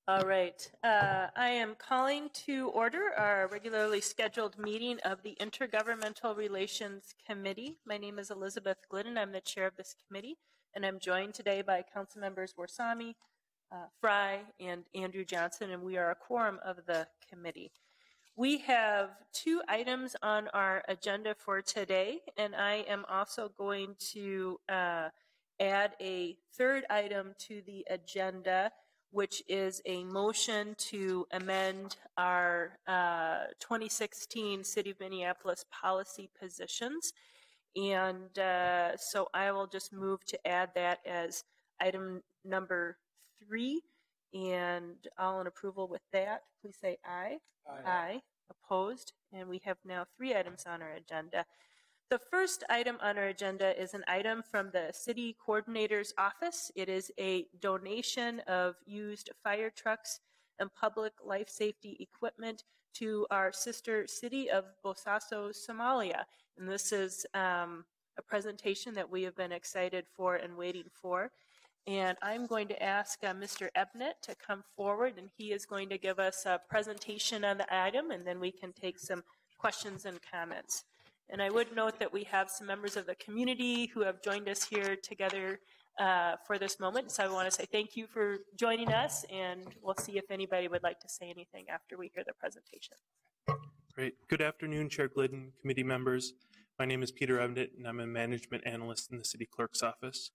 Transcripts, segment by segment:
All right. I am calling to order our regularly scheduled meeting of the Intergovernmental Relations Committee. My name is Elizabeth Glidden. I'm the chair of this committee, and I'm joined today by council members Warsami, Frey, and Andrew Johnson, and we are a quorum of the committee. We have 2 items on our agenda for today, and I am also going to add a 3rd item to the agenda, which is a motion to amend our 2016 City of Minneapolis policy positions. And so I will just move to add that as item number 3. And all in approval with that, please say aye. Aye. Aye. Opposed? And we have now 3 items on our agenda. The first item on our agenda is an item from the City Coordinator's Office. It is a donation of used fire trucks and public life safety equipment to our sister city of Bosaso, Somalia. And this is a presentation that we have been excited for and waiting for. And I'm going to ask Mr. Ebnett to come forward, and he is going to give us a presentation on the item, and then we can take some questions and comments. And I would note that we have some members of the community who have joined us here together for this moment. So I want to say thank you for joining us, and we'll see if anybody would like to say anything after we hear the presentation. Great. Good afternoon, Chair Glidden, committee members. My name is Peter Ebnett, and I'm a management analyst in the City Clerk's Office.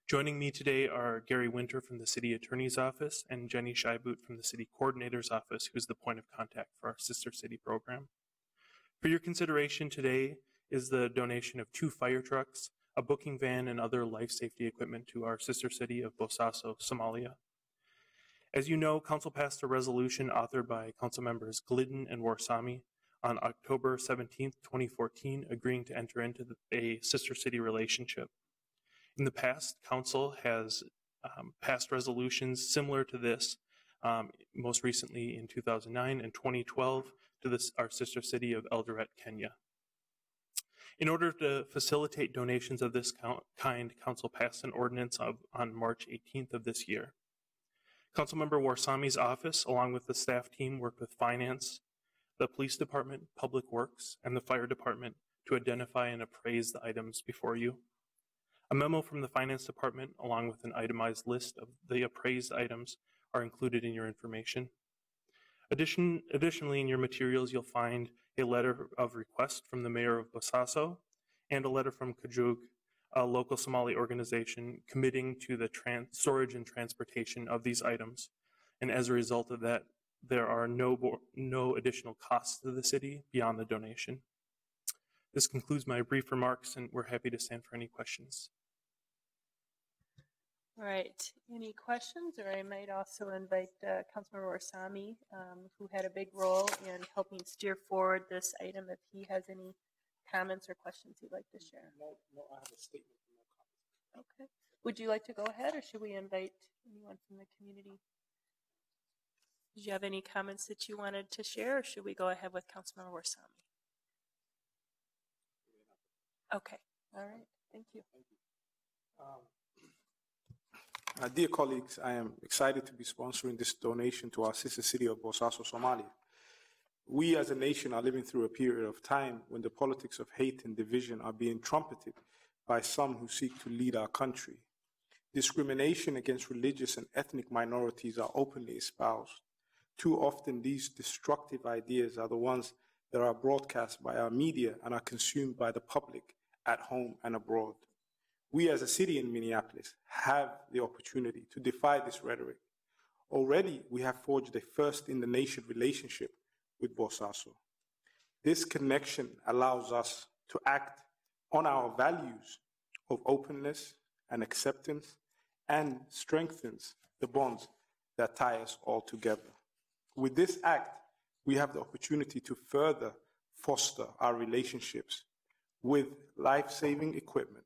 Joining me today are Gary Winter from the City Attorney's Office and Jenny Scheibut from the City Coordinator's Office, who is the point of contact for our Sister City program. For your consideration today is the donation of 2 fire trucks, a booking van, and other life safety equipment to our sister city of Bosaso, Somalia. As you know, Council passed a resolution authored by Council members Glidden and Warsami on October 17, 2014, agreeing to enter into a sister city relationship. In the past, Council has passed resolutions similar to this, most recently in 2009 and 2012 to our sister city of Eldoret, Kenya. In order to facilitate donations of this kind, Council passed an ordinance on March 18th of this year. Councilmember Warsami's office, along with the staff team, worked with Finance, the Police Department, Public Works, and the Fire Department to identify and appraise the items before you. A memo from the Finance Department, along with an itemized list of the appraised items, are included in your information. Additionally, in your materials, you'll find a letter of request from the Mayor of Bosaso and a letter from Kajug, a local Somali organization committing to the storage and transportation of these items. And as a result of that, there are no additional costs to the city beyond the donation. This concludes my brief remarks, and we're happy to stand for any questions. All right. Any questions? Or I might also invite Councilmember Warsami, who had a big role in helping steer forward this item, if he has any comments or questions he'd like to share. No, I have a statement from my comments. Okay. Would you like to go ahead, or should we invite anyone from the community? Did you have any comments that you wanted to share, or should we go ahead with Councilmember Warsami? Okay. All right. Thank you. Thank you. Dear colleagues, I am excited to be sponsoring this donation to our sister city of Bosaso, Somalia. We as a nation are living through a period of time when the politics of hate and division are being trumpeted by some who seek to lead our country. Discrimination against religious and ethnic minorities are openly espoused. Too often, these destructive ideas are the ones that are broadcast by our media and are consumed by the public at home and abroad. We as a city in Minneapolis have the opportunity to defy this rhetoric. Already, we have forged a first-in-the-nation relationship with Bosaso. This connection allows us to act on our values of openness and acceptance and strengthens the bonds that tie us all together. With this act, we have the opportunity to further foster our relationships with life-saving equipment.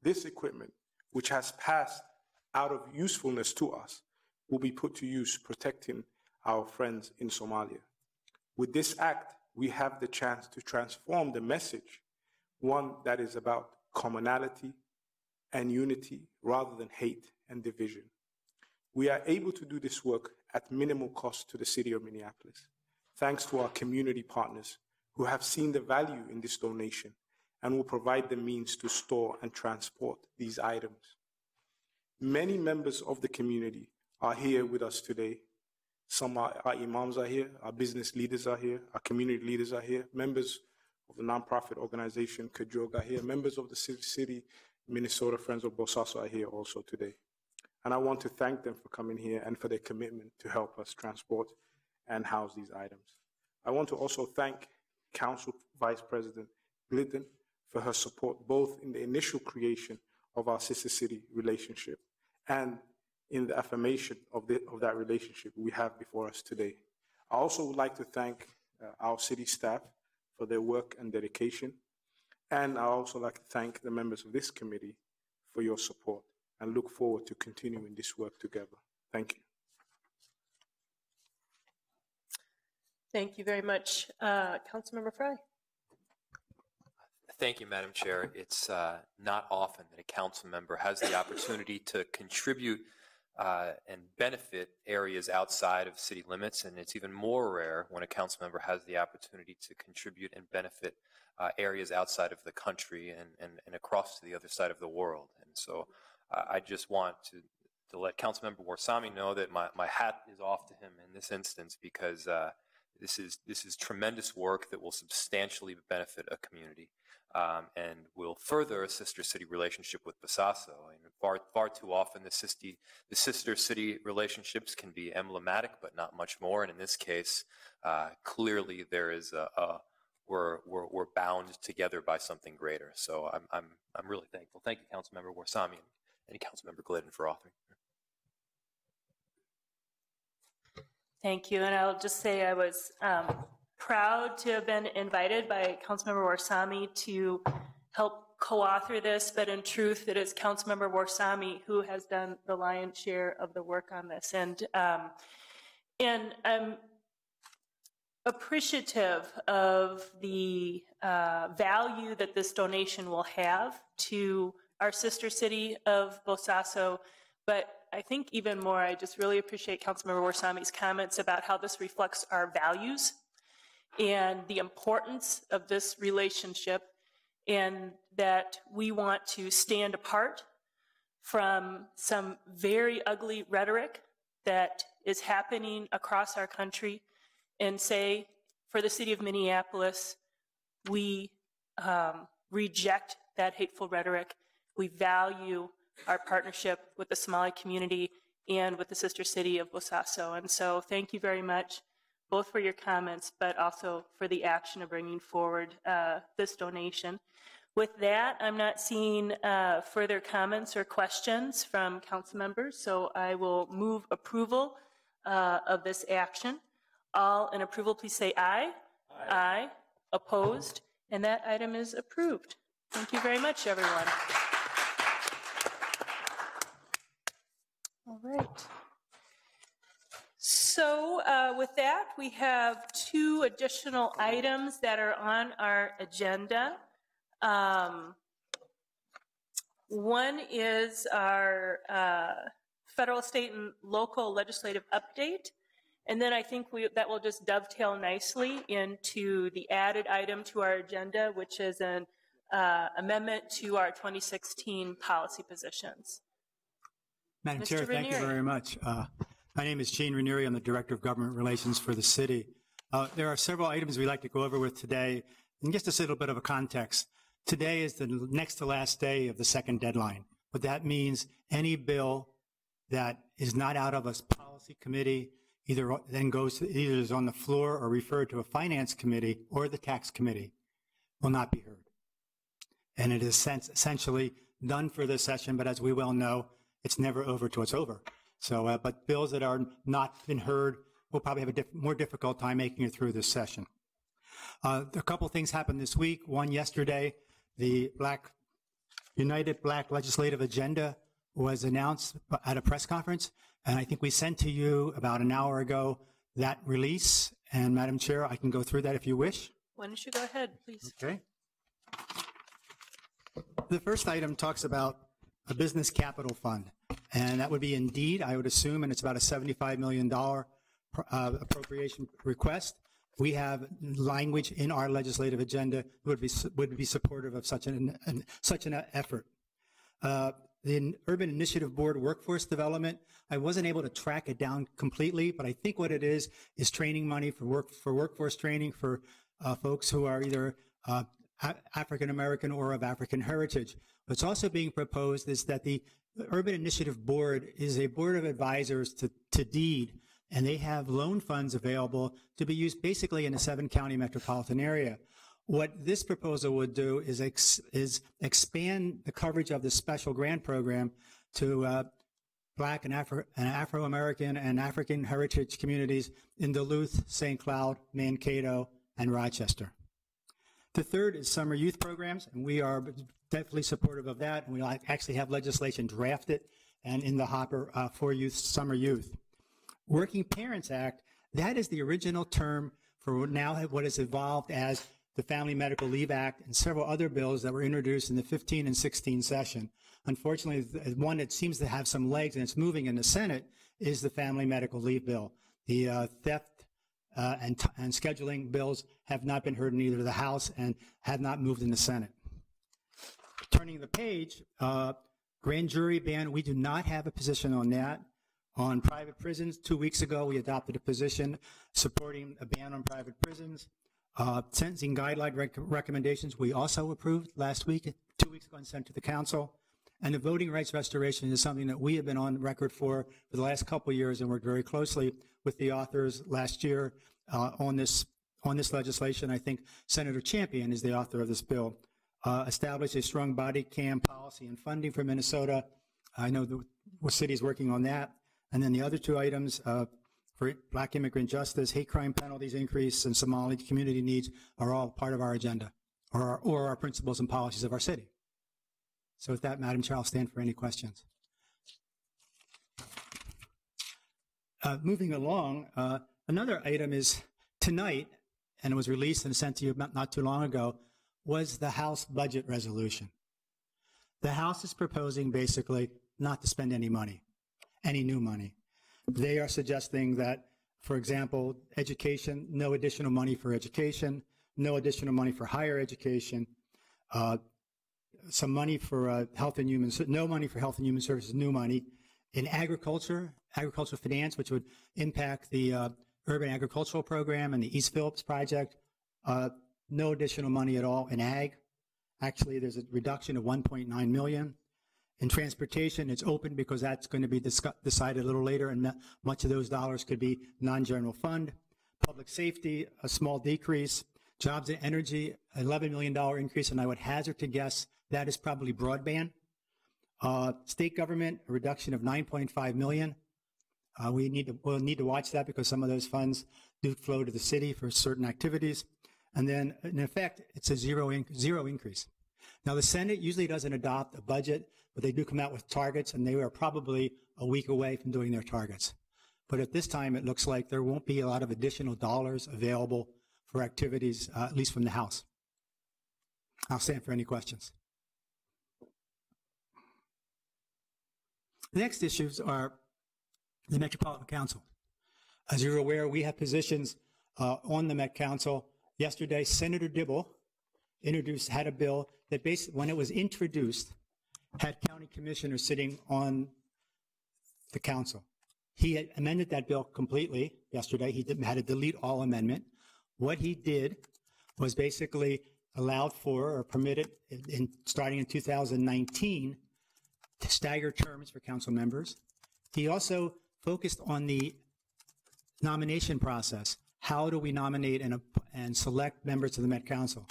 This equipment, which has passed out of usefulness to us, will be put to use protecting our friends in Somalia. With this act, we have the chance to transform the message, one that is about commonality and unity rather than hate and division. We are able to do this work at minimal cost to the city of Minneapolis. Thanks to our community partners who have seen the value in this donation and will provide the means to store and transport these items. Many members of the community are here with us today. Some our imams are here, our business leaders are here, our community leaders are here, members of the nonprofit organization Kajog are here, members of the City Minnesota Friends of Bosaso are here also today. And I want to thank them for coming here and for their commitment to help us transport and house these items. I want to also thank Council Vice President Glidden for her support both in the initial creation of our sister city relationship and in the affirmation of that relationship we have before us today. I also would like to thank our city staff for their work and dedication. And I also like to thank the members of this committee for your support and look forward to continuing this work together. Thank you. Thank you very much. Councilmember Frey. Thank you, Madam Chair. It's not often that a council member has the opportunity to contribute and benefit areas outside of city limits, and it's even more rare when a council member has the opportunity to contribute and benefit areas outside of the country and across to the other side of the world. And so I just want to let Councilmember Warsame know that my hat is off to him in this instance, because this is tremendous work that will substantially benefit a community and will further a sister city relationship with Bosaso. And far too often the sister city relationships can be emblematic, but not much more. And in this case, clearly there is we're bound together by something greater. So I'm really thankful. Thank you, Councilmember Warsame and Councilmember Glidden for authoring. Thank you. And I'll just say I was proud to have been invited by Councilmember Warsame to help co-author this, but in truth, it is Councilmember Warsame who has done the lion's share of the work on this. And I'm appreciative of the value that this donation will have to our sister city of Bosaso, but I think even more, I just really appreciate Councilmember Warsame's comments about how this reflects our values and the importance of this relationship, and that we want to stand apart from some very ugly rhetoric that is happening across our country and say, for the city of Minneapolis, we reject that hateful rhetoric. We value our partnership with the Somali community and with the sister city of Bosaso. And so thank you very much, both for your comments, but also for the action of bringing forward this donation. With that, I'm not seeing further comments or questions from council members, so I will move approval of this action. All in approval, please say aye. Aye. Aye. Opposed? And that item is approved. Thank you very much, everyone. All right. So with that, we have two additional items that are on our agenda. One is our federal, state, and local legislative update. And then I think that will just dovetail nicely into the added item to our agenda, which is an amendment to our 2016 policy positions. Madam Mr. Chair, thank you Ranieri. very much. My name is Gene Ranieri. I'm the Director of Government Relations for the city. There are several items we'd like to go over with today. And just a little bit of a context. Today is the next to last day of the second deadline. What that means, any bill that is not out of a policy committee either is on the floor or referred to a finance committee or the tax committee will not be heard. And it is essentially done for this session, but as we well know, it's never over till it's over. So, but bills that are not been heard will probably have a more difficult time making it through this session. A couple things happened this week. One yesterday, the United Black Legislative Agenda was announced at a press conference, and I think we sent to you about an hour ago that release. And Madam Chair, I can go through that if you wish. Why don't you go ahead, please? Okay. The first item talks about a business capital fund. and that would be Indeed, I would assume, and it's about a $75 million appropriation request. We have language in our legislative agenda would be supportive of such an effort. The Urban Initiative Board Workforce Development, I wasn't able to track it down completely, but I think what it is training money for workforce training for folks who are either African American or of African heritage. What's also being proposed is that the Urban Initiative Board is a board of advisors to DEED, and they have loan funds available to be used basically in a 7-county metropolitan area. What this proposal would do is expand the coverage of the special grant program to Black and Afro-American and African heritage communities in Duluth, St. Cloud, Mankato, and Rochester. The third is summer youth programs, and we are definitely supportive of that, and we actually have legislation drafted and in the hopper for summer youth. Working Parents Act, that is the original term for now what has evolved as the Family Medical Leave Act and several other bills that were introduced in the 15 and 16 session. Unfortunately, the one that seems to have some legs and it's moving in the Senate is the Family Medical Leave Bill. The theft and scheduling bills have not been heard in either the House and have not moved in the Senate. Turning the page, grand jury ban, we do not have a position on that. On private prisons, 2 weeks ago, we adopted a position supporting a ban on private prisons. Sentencing guideline recommendations, we also approved last week, 2 weeks ago, and sent to the council. And the voting rights restoration is something that we have been on record for the last couple of years and worked very closely with the authors last year on this legislation. I think Senator Champion is the author of this bill. Establish a strong body cam policy and funding for Minnesota. I know the city is working on that. And then the other two items for Black immigrant justice, hate crime penalties increase, and Somali community needs are all part of our agenda or our principles and policies of our city. So with that, Madam Chair, I'll stand for any questions. Moving along, another item is tonight, and it was released and sent to you not too long ago, was the House budget resolution. The House is proposing basically not to spend any money, any new money. They are suggesting that, for example, education, no additional money for education, no additional money for higher education, some money for health and human, no money for health and human services, new money. In agricultural finance, which would impact the urban agricultural program and the East Phillips project, no additional money at all. In ag, actually, there's a reduction of $1.9 million. In transportation, it's open because that's going to be decided a little later, and much of those dollars could be non-general fund. Public safety, a small decrease. Jobs and energy, $11 million increase, and I would hazard to guess that is probably broadband. State government, a reduction of $9.5 million. We'll need to watch that because some of those funds do flow to the city for certain activities. And then, in effect, it's a zero increase. Now, the Senate usually doesn't adopt a budget, but they do come out with targets, and they are probably a week away from doing their targets. But at this time, it looks like there won't be a lot of additional dollars available for activities, at least from the House. I'll stand for any questions. The next issues are the Metropolitan Council. As you're aware, we have positions on the Met Council. Yesterday, Senator Dibble had a bill that basically, when it was introduced, had county commissioners sitting on the council. He had amended that bill completely yesterday. He had a delete all amendment. What he did was basically allowed for or permitted, starting in 2019, to stagger terms for council members. He also focused on the nomination process. How do we nominate and select members of the Met Council?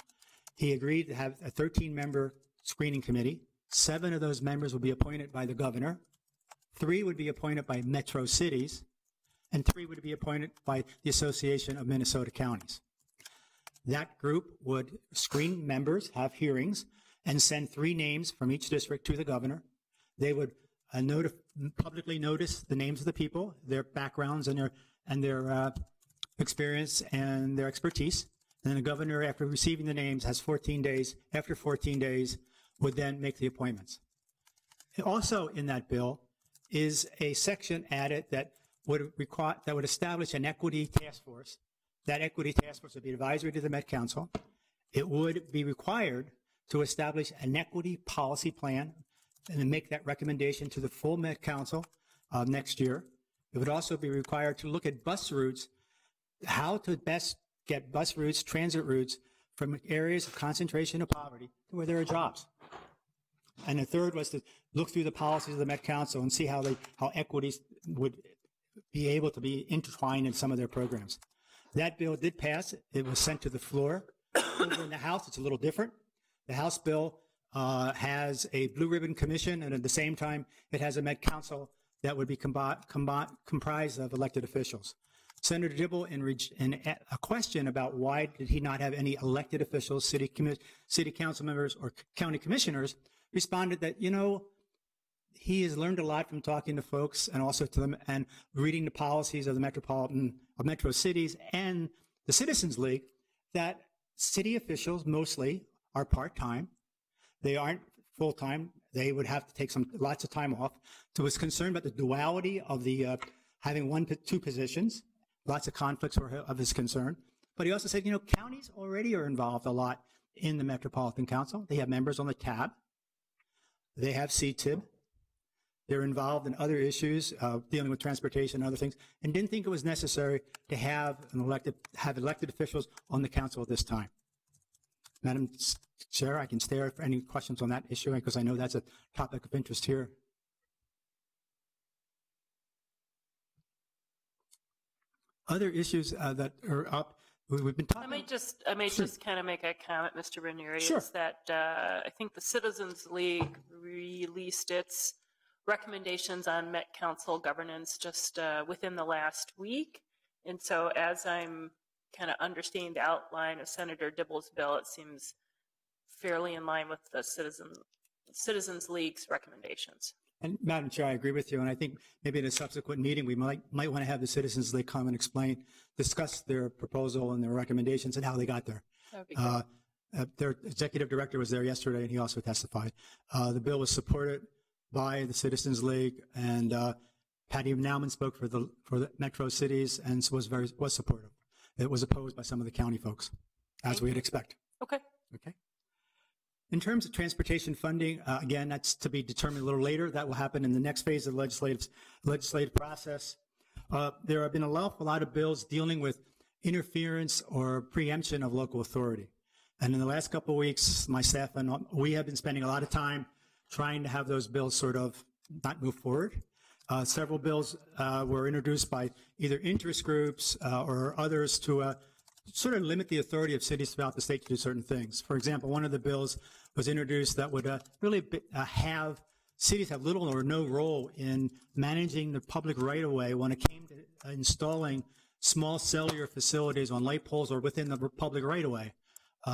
He agreed to have a 13-member screening committee. 7 of those members will be appointed by the governor. 3 would be appointed by metro cities, and 3 would be appointed by the Association of Minnesota Counties. That group would screen members, have hearings, and send 3 names from each district to the governor. They would publicly notice the names of the people, their backgrounds, and their experience and their expertise. And then the governor, after receiving the names, has 14 days. After 14 days, would then make the appointments. Also in that bill is a section added that would establish an equity task force. That equity task force would be advisory to the Met Council. It would be required to establish an equity policy plan and then make that recommendation to the full Met Council next year. It would also be required to look at bus routes, how to best get bus routes, transit routes from areas of concentration of poverty to where there are jobs. And the third was to look through the policies of the Met Council and see how equities would be able to be intertwined in some of their programs. That bill did pass. It was sent to the floor. Over in the House, it's a little different. The House bill has a blue ribbon commission, and at the same time, it has a Met Council that would be comprised of elected officials. Senator Dibble, in a question about why did he not have any elected officials, city council members, or county commissioners, responded that, he has learned a lot from talking to folks and also to them and reading the policies of the metro cities and the Citizens League, that city officials mostly are part-time. They aren't full-time. They would have to take lots of time off. So was concerned about the duality of the having two positions. Lots of conflicts were of his concern. But he also said, counties already are involved a lot in the Metropolitan Council. They have members on the TAB. They have CTIB. They're involved in other issues, dealing with transportation and other things, and didn't think it was necessary to have elected officials on the council at this time. Madam Chair, I can stay for any questions on that issue because I know that's a topic of interest here. Other issues that are up, we've been talking. I may just kind of make a comment, Mr. Ranieri. Sure. Is that I think the Citizens League released its recommendations on Met Council governance just within the last week. And so as I'm kind of understanding the outline of Senator Dibble's bill, it seems fairly in line with the Citizens League's recommendations. And Madam Chair, I agree with you, and I think maybe in a subsequent meeting we might want to have the Citizens League come and discuss their proposal and their recommendations and how they got there. That would be great. Their executive director was there yesterday, and he also testified. The bill was supported by the Citizens League, and Patty Nauman spoke for the metro cities and was supportive. It was opposed by some of the county folks, as we'd expect. Okay. Okay. In terms of transportation funding, again, that's to be determined a little later. That will happen in the next phase of the legislative process. There have been an awful lot of bills dealing with interference or preemption of local authority. And in the last couple of weeks, my staff and we have been spending a lot of time trying to have those bills sort of not move forward. Several bills were introduced by either interest groups or others to sort of limit the authority of cities throughout the state to do certain things. For example, one of the bills was introduced that would really have cities have little or no role in managing the public right-of-way when it came to installing small cellular facilities on light poles or within the public right-of-way.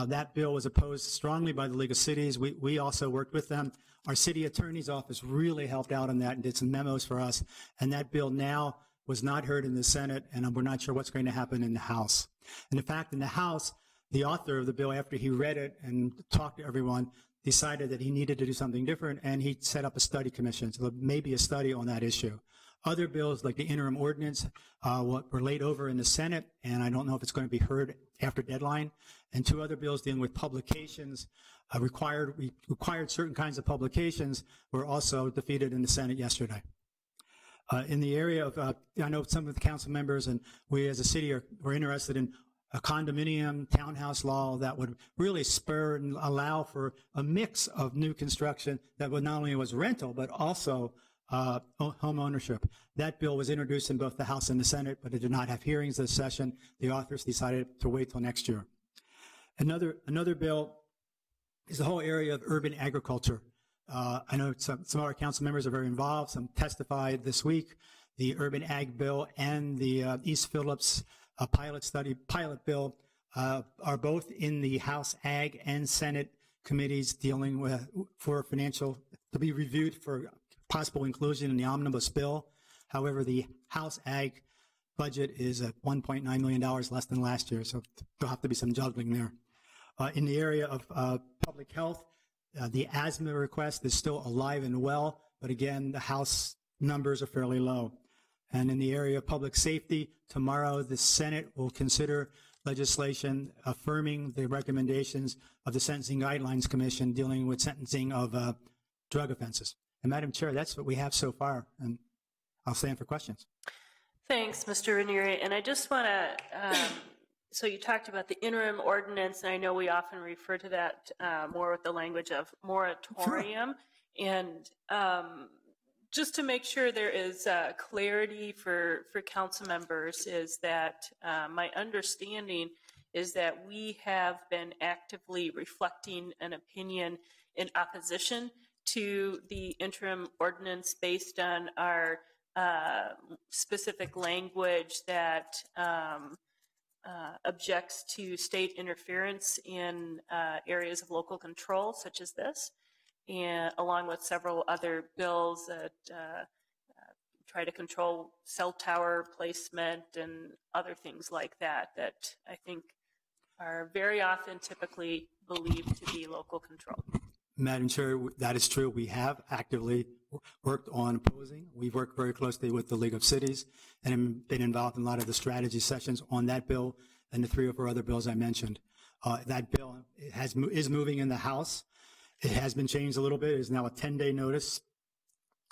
That bill was opposed strongly by the League of Cities. We also worked with them. Our city attorney's office really helped out on that and did some memos for us. And that bill now was not heard in the Senate, and we're not sure what's going to happen in the House. And in fact, in the House, the author of the bill, after he read it and talked to everyone, decided that he needed to do something different, and he set up a study commission. So there may be a study on that issue. Other bills, like the interim ordinance, were laid over in the Senate, and I don't know if it's going to be heard after deadline. And two other bills dealing with publications, required certain kinds of publications, were also defeated in the Senate yesterday. In the area of, I know some of the council members and we as a city were interested in a condominium townhouse law that would really spur and allow for a mix of new construction that would not only was rental, but also home ownership. That bill was introduced in both the House and the Senate, but it did not have hearings this session. The authors decided to wait till next year. Another bill is the whole area of urban agriculture. I know some of our council members are very involved. Some testified this week. The urban ag bill and the East Phillips pilot bill are both in the House Ag and Senate committees dealing with to be reviewed for possible inclusion in the omnibus bill. However, the House Ag budget is at $1.9 million less than last year, so there'll have to be some juggling there. In the area of public health, the asthma request is still alive and well, but again, the House numbers are fairly low. And in the area of public safety, tomorrow the Senate will consider legislation affirming the recommendations of the Sentencing Guidelines Commission dealing with sentencing of drug offenses. And Madam Chair, that's what we have so far, and I'll stand for questions. Thanks, Mr. Ranieri. And I just want to, so you talked about the interim ordinance, and I know we often refer to that more with the language of moratorium. Sure. And just to make sure there is clarity for council members is that my understanding is that we have been actively reflecting an opinion in opposition to the interim ordinance based on our specific language that objects to state interference in areas of local control, such as this, and along with several other bills that try to control cell tower placement and other things like that, that I think are very often typically believed to be local control. Madam Chair, that is true. We have actively worked on opposing. We've worked very closely with the League of Cities and been involved in a lot of the strategy sessions on that bill and the 3 or 4 other bills I mentioned. That bill is moving in the House. It has been changed a little bit. It is now a 10-day notice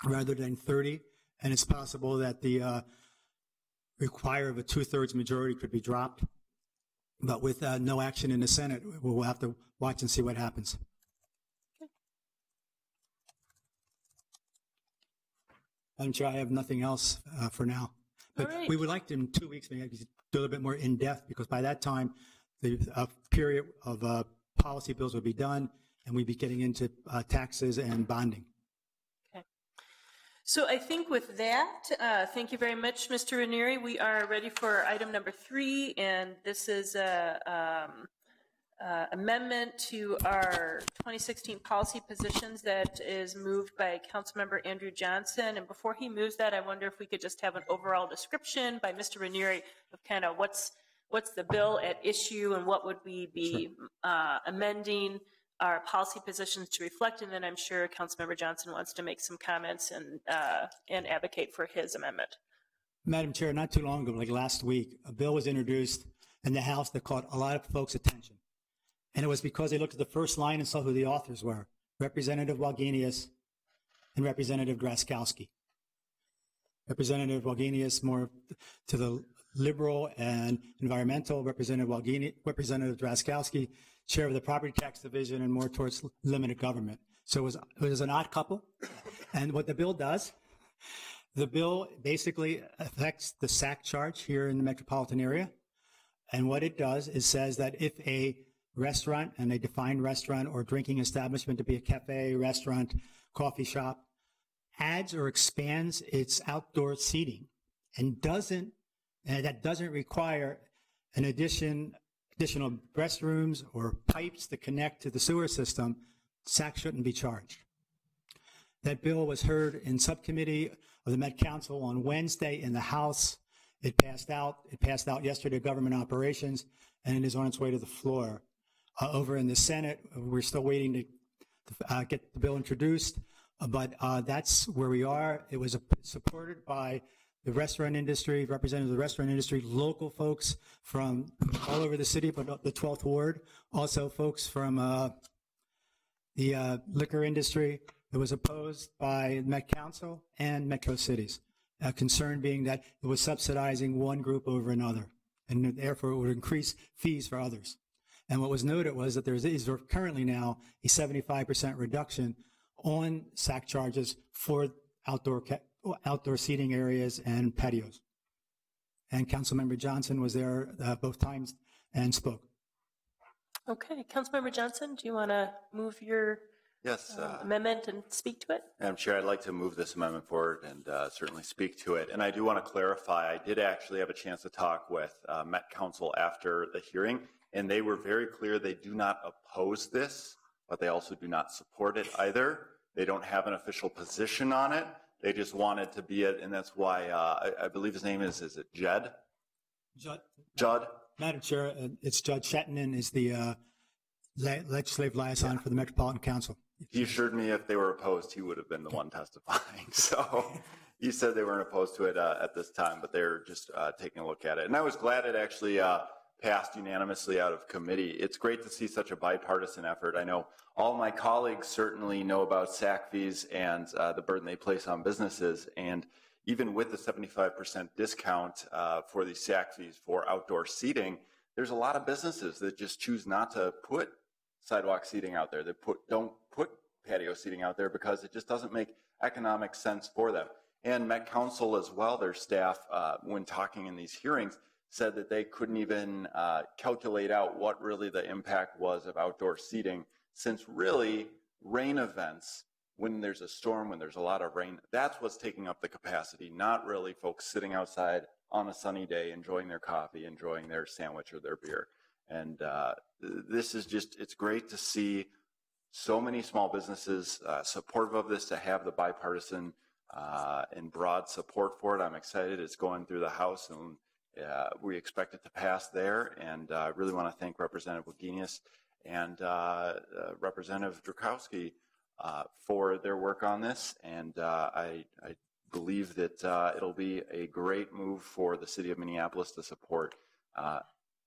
rather than 30, and it's possible that the require of a 2/3 majority could be dropped. But with no action in the Senate, we'll have to watch and see what happens. I'm sure I have nothing else for now. But we would like to, in 2 weeks, maybe do a little bit more in-depth, because by that time, the period of policy bills would be done, and we'd be getting into taxes and bonding. Okay. So I think with that, thank you very much, Mr. Ranieri. We are ready for item number 3, and this is a amendment to our 2016 policy positions that is moved by Councilmember Andrew Johnson. And before he moves that, I wonder if we could just have an overall description by Mr. Ranieri of kind of what's the bill at issue and what would we be amending our policy positions to reflect. And then I'm sure Councilmember Johnson wants to make some comments and advocate for his amendment. Madam Chair, not too long ago, like last week, a bill was introduced in the House that caught a lot of folks' attention. And it was because they looked at the first line and saw who the authors were, Representative Wagenius and Representative Draskowski. Representative Wagenius more to the liberal and environmental, Representative Draskowski, chair of the property tax division and more towards limited government. So it was an odd couple. And what the bill does, the bill basically affects the SAC charge here in the metropolitan area. And what it does is says that if a restaurant, and they define restaurant or drinking establishment to be a cafe, restaurant, coffee shop, adds or expands its outdoor seating and that doesn't require an additional restrooms or pipes to connect to the sewer system, SAC shouldn't be charged. That bill was heard in subcommittee of the Met Council on Wednesday in the House. It passed out yesterday, Government Operations, and it is on its way to the floor. Over in the Senate, we're still waiting to get the bill introduced, but that's where we are. It was supported by the restaurant industry, representatives of the restaurant industry, local folks from all over the city, but the 12th Ward, also folks from the liquor industry. It was opposed by Met Council and Metro Cities, concern being that it was subsidizing one group over another, and therefore it would increase fees for others. And what was noted was that there is currently now a 75% reduction on SAC charges for outdoor seating areas and patios. And Councilmember Johnson was there both times and spoke. Okay, Councilmember Johnson, do you want to move your amendment and speak to it? Madam Chair, I'd like to move this amendment forward and certainly speak to it. And I do want to clarify, I did actually have a chance to talk with Met Council after the hearing, and they were very clear they do not oppose this, but they also do not support it either. They don't have an official position on it. They just want it to be it, and that's why I believe his name is it Judd? Judd? Madam Chair, it's Judge Shettinan is the legislative liaison for the Metropolitan Council. He assured me if they were opposed, he would have been the one testifying. So he said they weren't opposed to it at this time, but they're just taking a look at it. And I was glad it actually passed unanimously out of committee. It's great to see such a bipartisan effort. I know all my colleagues certainly know about SAC fees and the burden they place on businesses. And even with the 75% discount for the SAC fees for outdoor seating, there's a lot of businesses that just choose not to put sidewalk seating out there. They don't put patio seating out there because it just doesn't make economic sense for them. And Met Council as well, their staff, when talking in these hearings, said that they couldn't even calculate out what really the impact was of outdoor seating, since really rain events, when there's a storm, when there's a lot of rain, that's what's taking up the capacity, not really folks sitting outside on a sunny day enjoying their coffee, enjoying their sandwich or their beer. And this is just, it's great to see so many small businesses supportive of this, to have the bipartisan and broad support for it. I'm excited it's going through the House, and we expect it to pass there. And I really want to thank Representative Wagenius and Representative Drakowski for their work on this. And I believe that it'll be a great move for the city of Minneapolis to support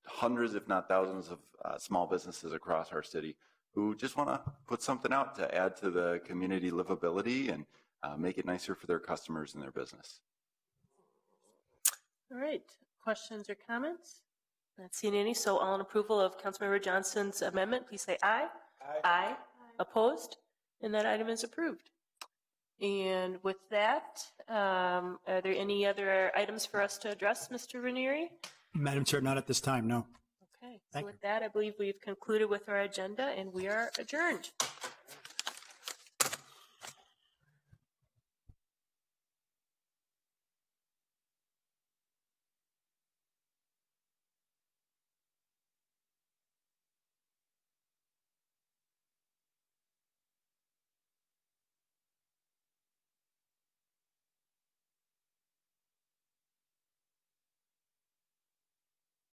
hundreds, if not thousands, of small businesses across our city who just want to put something out to add to the community livability and make it nicer for their customers and their business. All right. Questions or comments? Not seeing any. So all in approval of Councilmember Johnson's amendment, please say aye. Aye. Aye. Opposed? And that item is approved. And with that, are there any other items for us to address, Mr. Ranieri? Madam Chair, not at this time, no. Okay. So Thank with that, I believe we've concluded with our agenda, and we are adjourned.